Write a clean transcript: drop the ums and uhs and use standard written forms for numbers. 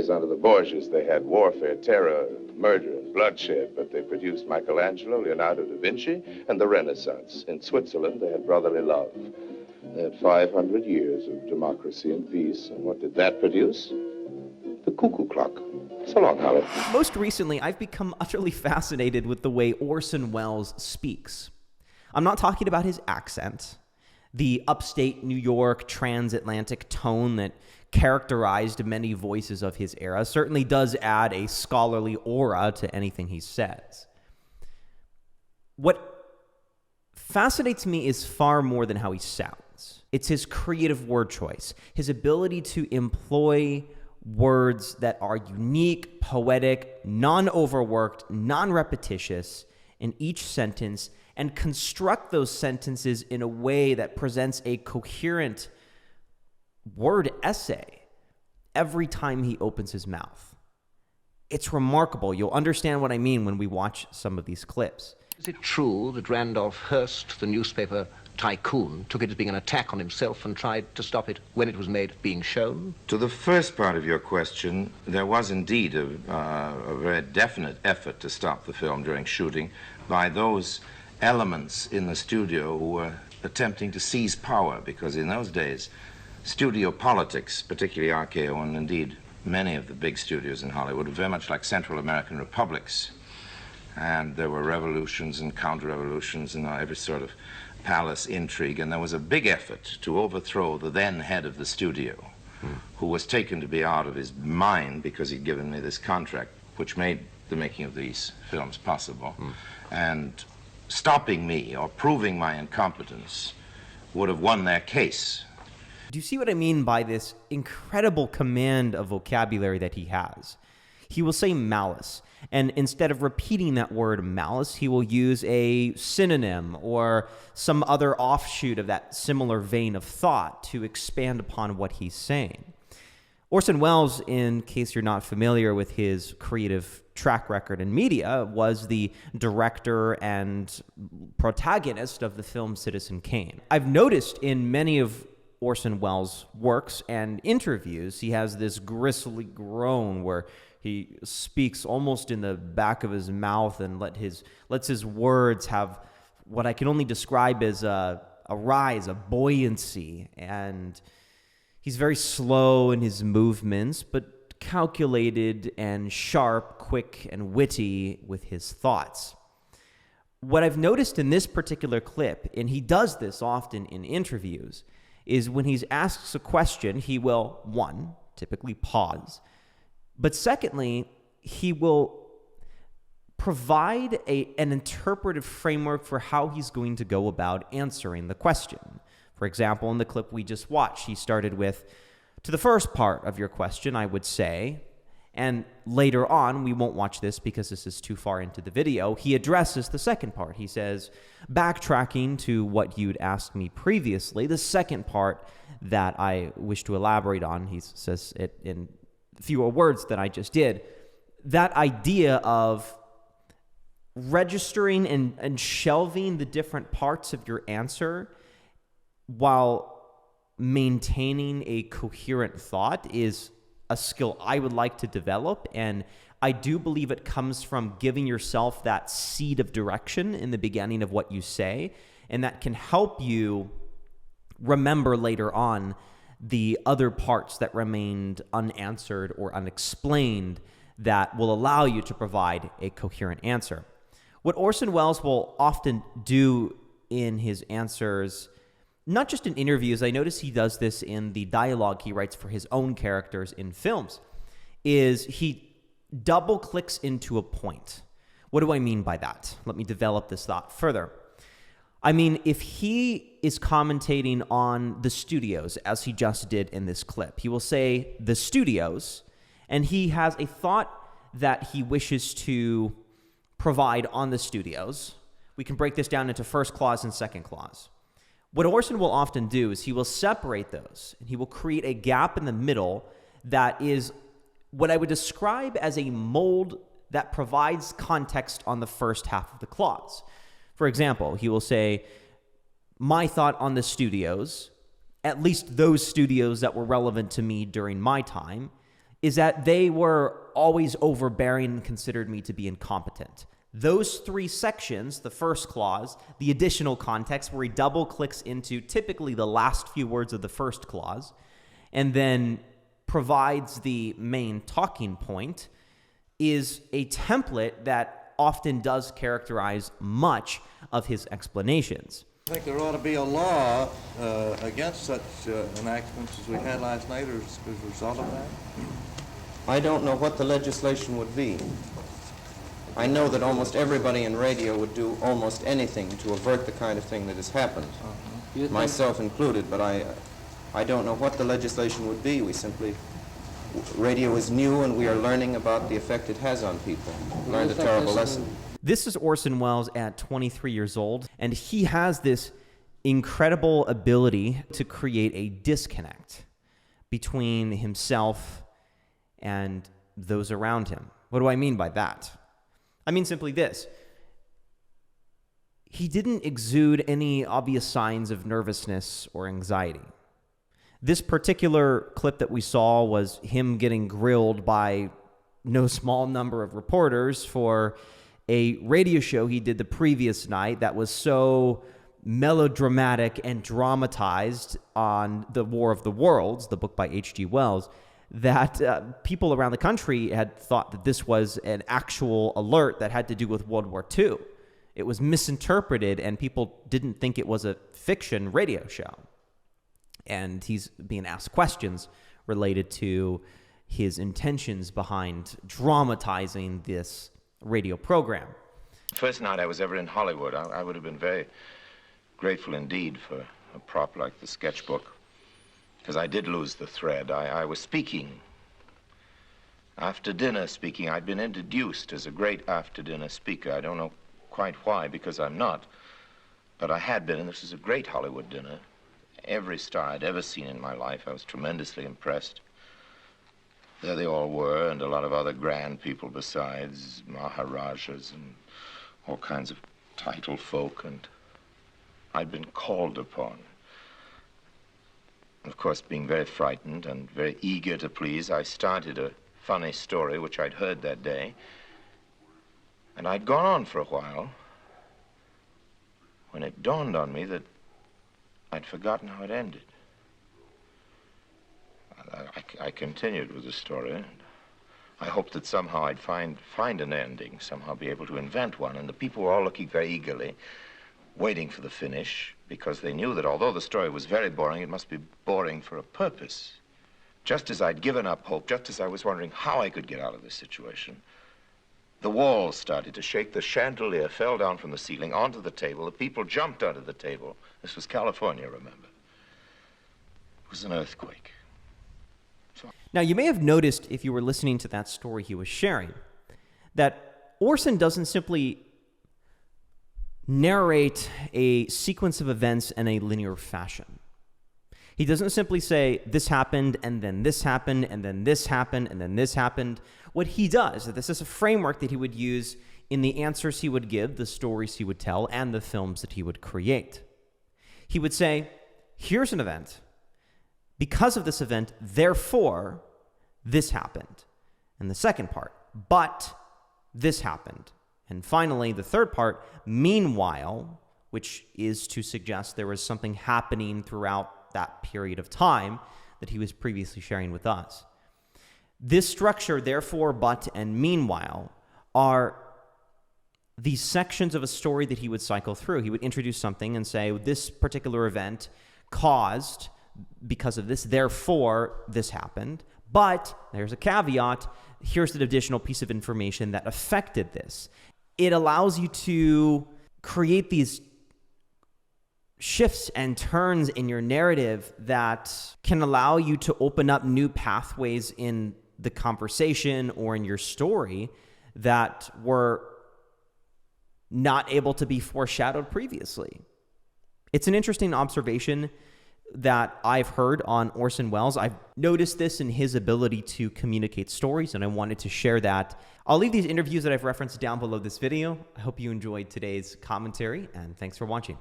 days under the Borgias, they had warfare, terror, murder, and bloodshed, but they produced Michelangelo, Leonardo da Vinci, and the Renaissance. In Switzerland, they had brotherly love. They had 500 years of democracy and peace, and what did that produce? The cuckoo clock. So long, Holly. Most recently, I've become utterly fascinated with the way Orson Welles speaks. I'm not talking about his accent, the upstate New York transatlantic tone that characterized many voices of his era certainly does add a scholarly aura to anything he says. What fascinates me is far more than how he sounds. It's his creative word choice, his ability to employ words that are unique, poetic, non-overworked, non-repetitious in each sentence, and construct those sentences in a way that presents a coherent word essay every time he opens his mouth. It's remarkable. You'll understand what I mean when we watch some of these clips. Is it true that Randolph Hearst, the newspaper tycoon, took it as being an attack on himself and tried to stop it when it was made being shown? To the first part of your question, there was indeed a very definite effort to stop the film during shooting by those elements in the studio who were attempting to seize power, because in those days, studio politics, particularly RKO and indeed many of the big studios in Hollywood, were very much like Central American republics. And there were revolutions and counter-revolutions and every sort of palace intrigue, and there was a big effort to overthrow the then head of the studio, who was taken to be out of his mind because he'd given me this contract, which made the making of these films possible. And stopping me or proving my incompetence would have won their case. Do you see what I mean by this incredible command of vocabulary that he has? He will say malice, and instead of repeating that word malice, he will use a synonym or some other offshoot of that similar vein of thought to expand upon what he's saying. Orson Welles, in case you're not familiar with his creative track record in media, was the director and protagonist of the film Citizen Kane. I've noticed in many of Orson Welles' works and interviews, he has this grisly groan where he speaks almost in the back of his mouth and lets his words have what I can only describe as a rise, a buoyancy, and he's very slow in his movements, but calculated and sharp, quick, and witty with his thoughts. What I've noticed in this particular clip, and he does this often in interviews, is when he's asked a question, he will, one, typically pause, but secondly, he will provide an interpretive framework for how he's going to go about answering the question. For example, in the clip we just watched, he started with, to the first part of your question, I would say, and later on, we won't watch this because this is too far into the video, he addresses the second part. He says, backtracking to what you'd asked me previously, the second part that I wish to elaborate on, he says it in fewer words than I just did, that idea of registering and shelving the different parts of your answer while maintaining a coherent thought is a skill I would like to develop, and I do believe it comes from giving yourself that seed of direction in the beginning of what you say, and that can help you remember later on the other parts that remained unanswered or unexplained that will allow you to provide a coherent answer. What Orson Welles will often do in his answers, not just in interviews, I notice he does this in the dialogue he writes for his own characters in films, is he double clicks into a point. What do I mean by that? Let me develop this thought further. I mean, if he is commentating on the studios, as he just did in this clip, he will say the studios, and he has a thought that he wishes to provide on the studios. We can break this down into first clause and second clause. What Orson will often do is he will separate those, and he will create a gap in the middle that is what I would describe as a mold that provides context on the first half of the clause. For example, he will say, my thought on the studios, at least those studios that were relevant to me during my time, is that they were always overbearing and considered me to be incompetent. Those three sections, the first clause, the additional context, where he double clicks into typically the last few words of the first clause, and then provides the main talking point, is a template that often does characterize much of his explanations. I think there ought to be a law against such enactments as we had last night as a result of that. I don't know what the legislation would be. I know that almost everybody in radio would do almost anything to avert the kind of thing that has happened, myself included, but I don't know what the legislation would be. Radio is new and we are learning about the effect it has on people. Learned a terrible lesson. This is Orson Welles at 23 years old, and he has this incredible ability to create a disconnect between himself and those around him. What do I mean by that? I mean simply this. He didn't exude any obvious signs of nervousness or anxiety. This particular clip that we saw was him getting grilled by no small number of reporters for a radio show he did the previous night that was so melodramatic and dramatized on the War of the Worlds, the book by H.G. Wells, that people around the country had thought that this was an actual alert that had to do with World War II. It was misinterpreted, and people didn't think it was a fiction radio show. And he's being asked questions related to his intentions behind dramatizing this radio program. First night I was ever in Hollywood, I would have been very grateful indeed for a prop like the sketchbook, because I did lose the thread. I was speaking. After dinner speaking. I'd been introduced as a great after-dinner speaker. I don't know quite why, because I'm not. But I had been, and this was a great Hollywood dinner. Every star I'd ever seen in my life. I was tremendously impressed. There they all were, and a lot of other grand people besides, Maharajas and all kinds of title folk, and I'd been called upon. Of course, being very frightened and very eager to please, I started a funny story which I'd heard that day, and I'd gone on for a while when it dawned on me that I'd forgotten how it ended. I continued with the story, and I hoped that somehow I'd find an ending, somehow be able to invent one, and the people were all looking very eagerly, waiting for the finish, because they knew that although the story was very boring, it must be boring for a purpose. Just as I'd given up hope, just as I was wondering how I could get out of this situation, the walls started to shake, the chandelier fell down from the ceiling onto the table, the people jumped onto the table. This was California, remember. It was an earthquake. Now, you may have noticed, if you were listening to that story he was sharing, that Orson doesn't simply narrate a sequence of events in a linear fashion. He doesn't simply say, this happened, and then this happened, and then this happened, and then this happened. What he does, this is a framework that he would use in the answers he would give, the stories he would tell, and the films that he would create. He would say, here's an event. Because of this event, therefore, this happened. And the second part, but this happened. And finally, the third part, meanwhile, which is to suggest there was something happening throughout that period of time that he was previously sharing with us. This structure, therefore, but, and meanwhile, are these sections of a story that he would cycle through. He would introduce something and say, this particular event caused, because of this, therefore, this happened. But, there's a caveat, here's an additional piece of information that affected this. It allows you to create these shifts and turns in your narrative that can allow you to open up new pathways in the conversation or in your story that were not able to be foreshadowed previously. It's an interesting observation that I've heard on Orson Welles. I've noticed this in his ability to communicate stories, and I wanted to share that. I'll leave these interviews that I've referenced down below this video. I hope you enjoyed today's commentary, and thanks for watching.